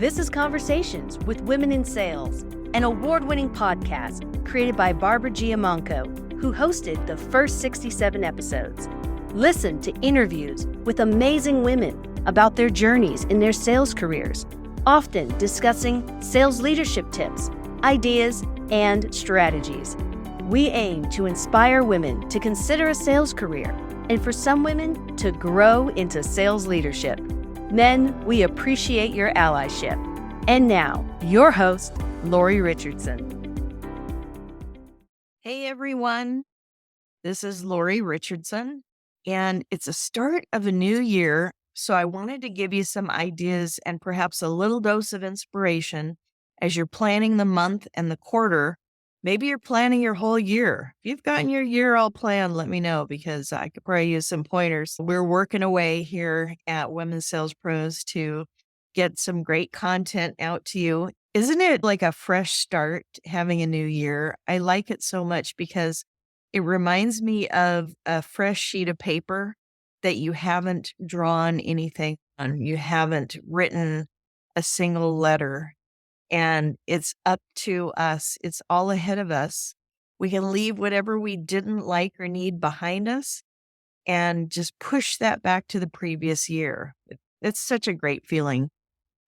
This is Conversations with Women in Sales, an award-winning podcast created by Barbara Giamanco, who hosted the first 67 episodes. Listen to interviews with amazing women about their journeys in their sales careers, often discussing sales leadership tips, ideas, and strategies. We aim to inspire women to consider a sales career and for some women to grow into sales leadership. Men, we appreciate your allyship. And now, your host, Lori Richardson. Hey everyone, this is Lori Richardson, and it's a start of a new year, so I wanted to give you some ideas and perhaps a little dose of inspiration as you're planning the month and the quarter. Maybe you're planning your whole year. If you've gotten your year all planned, let me know because I could probably use some pointers. We're working away here at Women's Sales Pros to get some great content out to you. Isn't it like a fresh start having a new year? I like it so much because it reminds me of a fresh sheet of paper that you haven't drawn anything on. You haven't written a single letter. And it's up to us. It's all ahead of us. We can leave whatever we didn't like or need behind us and just push that back to the previous year. It's such a great feeling.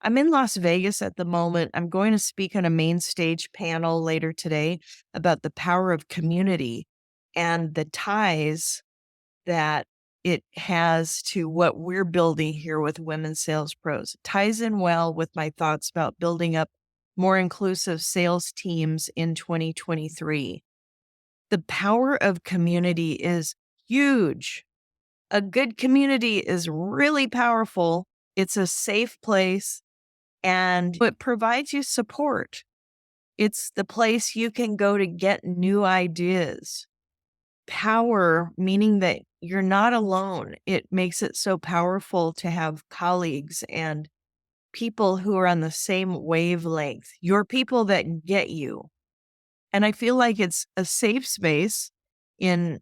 I'm in Las Vegas at the moment. I'm going to speak on a main stage panel later today about the power of community and the ties that it has to what we're building here with Women Sales Pros. It ties in well with my thoughts about building up more inclusive sales teams in 2023. The power of community is huge. A good community is really powerful. It's a safe place and it provides you support. It's the place you can go to get new ideas. Power, meaning that you're not alone. It makes it so powerful to have colleagues and people who are on the same wavelength. You're people that get you. And I feel like it's a safe space in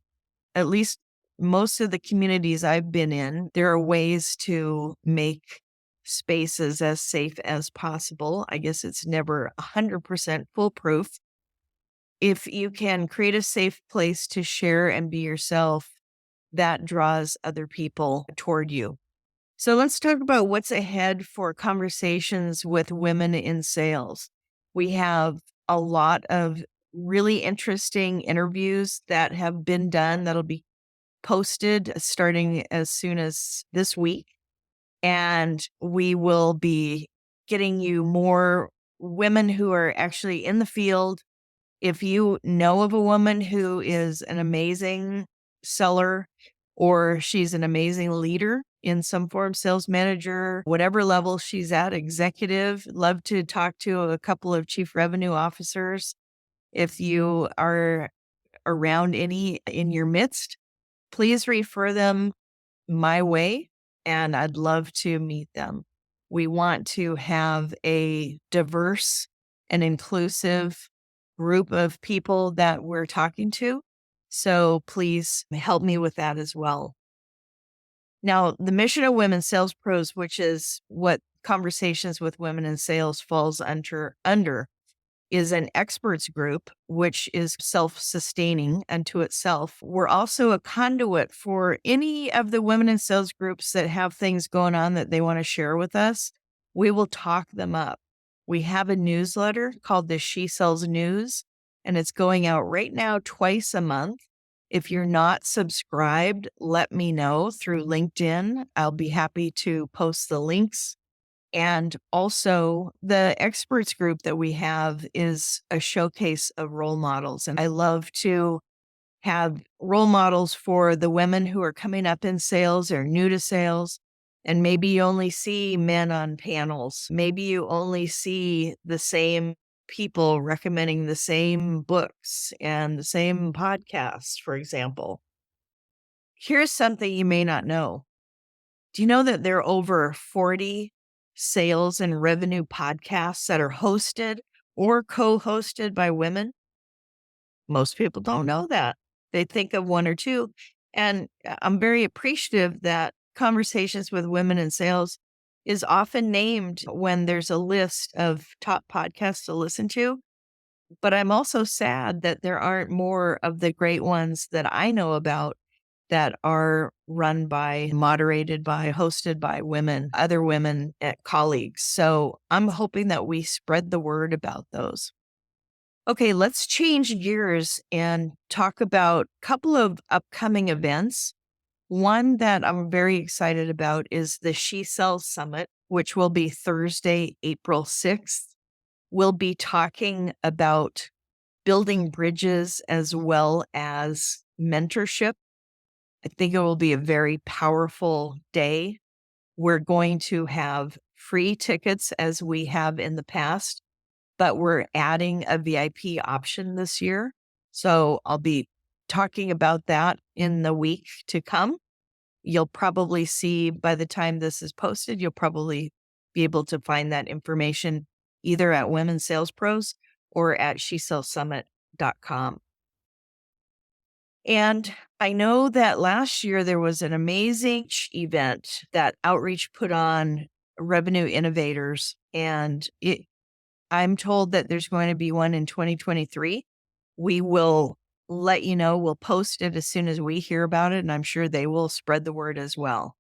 at least most of the communities I've been in. There are ways to make spaces as safe as possible. I guess it's never 100% foolproof. If you can create a safe place to share and be yourself, that draws other people toward you. So let's talk about what's ahead for Conversations with Women in Sales. We have a lot of really interesting interviews that have been done that'll be posted starting as soon as this week. And we will be getting you more women who are actually in the field. If you know of a woman who is an amazing seller or she's an amazing leader in some form, sales manager, whatever level she's at, executive, love to talk to a couple of chief revenue officers. If you are around any in your midst, please refer them my way and I'd love to meet them. We want to have a diverse and inclusive group of people that we're talking to. So please help me with that as well. Now, the mission of Women Sales Pros, which is what Conversations with Women in Sales falls under, is an experts group, which is self-sustaining unto itself. We're also a conduit for any of the women in sales groups that have things going on that they want to share with us. We will talk them up. We have a newsletter called the She Sells News, and it's going out right now twice a month. If you're not subscribed, let me know through LinkedIn. I'll be happy to post the links. And also, the experts group that we have is a showcase of role models. And I love to have role models for the women who are coming up in sales or new to sales. And maybe you only see men on panels. Maybe you only see the same people recommending the same books and the same podcasts, for example. Here's something you may not know. Do you know that there are over 40 sales and revenue podcasts that are hosted or co-hosted by women? Most people don't know that. They think of one or two. And I'm very appreciative that Conversations with Women in Sales is often named when there's a list of top podcasts to listen to. But I'm also sad that there aren't more of the great ones that I know about that are run by, moderated by, hosted by women, other women colleagues. So I'm hoping that we spread the word about those. Okay, let's change gears and talk about a couple of upcoming events. One that I'm very excited about is the She Sells Summit, which will be Thursday, April 6th. We'll be talking about building bridges as well as mentorship. I think it will be a very powerful day. We're going to have free tickets as we have in the past, but we're adding a VIP option this year. So I'll be talking about that in the week to come. You'll probably see by the time this is posted, you'll probably be able to find that information either at Women Sales Pros or at shesellsummit.com. And I know that last year there was an amazing event that Outreach put on, Revenue Innovators, and I'm told that there's going to be one in 2023. We will let you know. We'll post it as soon as we hear about it, and I'm sure they will spread the word as well.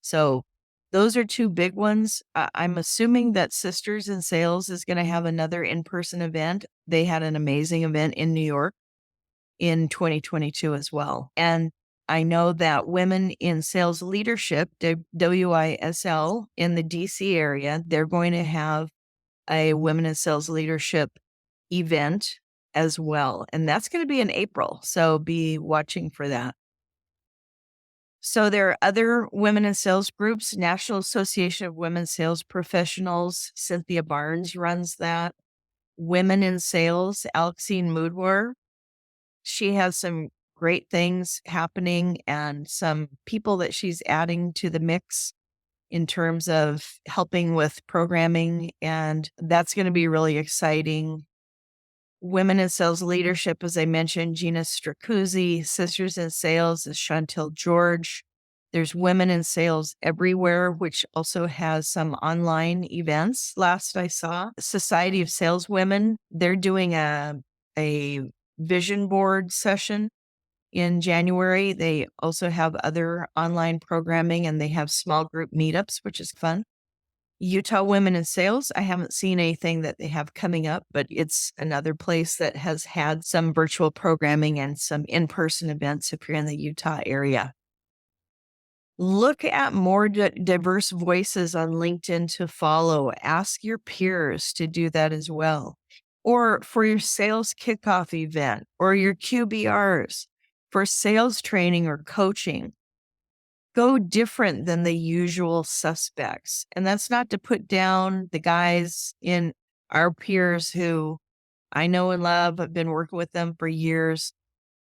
So those are two big ones. I'm assuming that Sisters in Sales is going to have another in-person event. They had an amazing event in New York in 2022 as well. And I know that Women in Sales Leadership, WISL, in the DC area, they're going to have a Women in Sales Leadership event as well. And that's going to be in April. So be watching for that. So there are other women in sales groups, National Association of Women Sales Professionals. Cynthia Barnes runs that. Women in Sales, Alexine Moodwar. She has some great things happening and some people that she's adding to the mix in terms of helping with programming. And that's going to be really exciting. Women in Sales Leadership, as I mentioned, Gina Stracuzzi. Sisters in Sales is Chantel George. There's Women in Sales Everywhere, which also has some online events. Last I saw, Society of Saleswomen, they're doing a vision board session in January. They also have other online programming and they have small group meetups, which is fun. Utah Women in Sales, I haven't seen anything that they have coming up, but it's another place that has had some virtual programming and some in-person events if you're in the Utah area. Look at more diverse voices on LinkedIn to follow. Ask your peers to do that as well. Or for your sales kickoff event or your QBRs, for sales training or coaching, go different than the usual suspects. And that's not to put down the guys in our peers who I know and love. I've been working with them for years.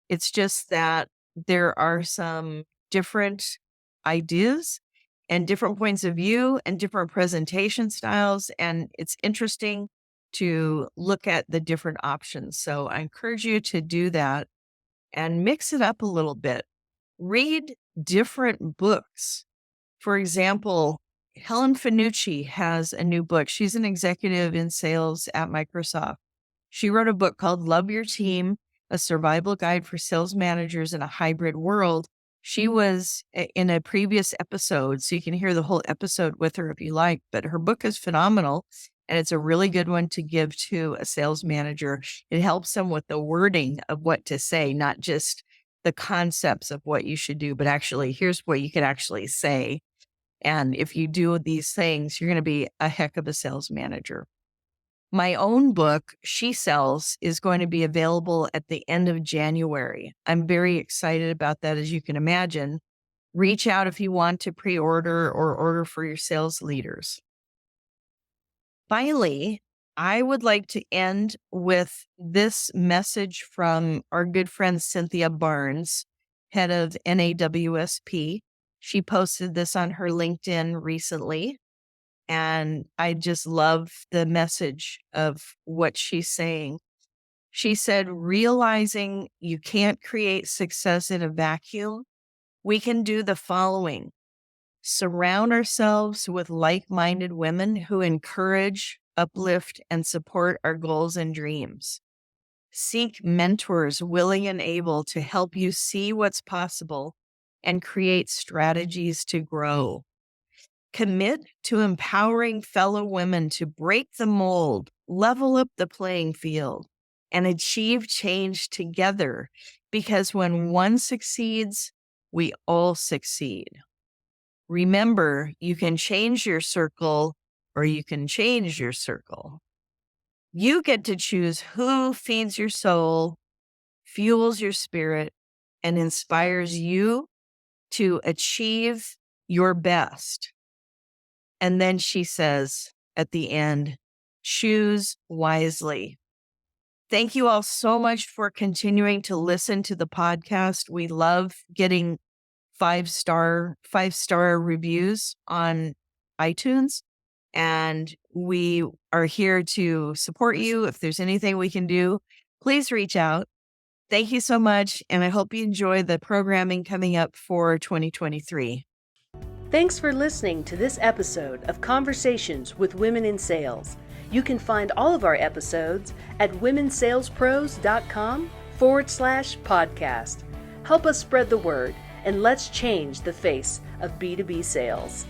It's just that there are some different ideas and different points of view and different presentation styles. And it's interesting to look at the different options. So I encourage you to do that and mix it up a little bit. Read different books. For example, Helen Finucci has a new book. She's an executive in sales at Microsoft. She wrote a book called Love Your Team, a survival guide for sales managers in a hybrid world. She was in a previous episode, so you can hear the whole episode with her if you like, but her book is phenomenal. And it's a really good one to give to a sales manager. It helps them with the wording of what to say, not just the concepts of what you should do, but actually, here's what you can actually say. And if you do these things, you're going to be a heck of a sales manager. My own book, She Sells, is going to be available at the end of January. I'm very excited about that, as you can imagine. Reach out if you want to pre-order or order for your sales leaders. Finally, I would like to end with this message from our good friend Cynthia Barnes, head of NAWSP. She posted this on her LinkedIn recently, and I just love the message of what she's saying. She said, realizing you can't create success in a vacuum, we can do the following. Surround ourselves with like-minded women who encourage, uplift, and support our goals and dreams. Seek mentors willing and able to help you see what's possible and create strategies to grow. Commit to empowering fellow women to break the mold, level up the playing field, and achieve change together, because when one succeeds, we all succeed. Remember, you can change your circle or you can change your circle. You get to choose who feeds your soul, fuels your spirit, and inspires you to achieve your best. And then she says at the end, choose wisely. Thank you all so much for continuing to listen to the podcast. We love getting five-star reviews on iTunes. And we are here to support you. If there's anything we can do, please reach out. Thank you so much. And I hope you enjoy the programming coming up for 2023. Thanks for listening to this episode of Conversations with Women in Sales. You can find all of our episodes at womensalespros.com/podcast. Help us spread the word, and let's change the face of B2B sales.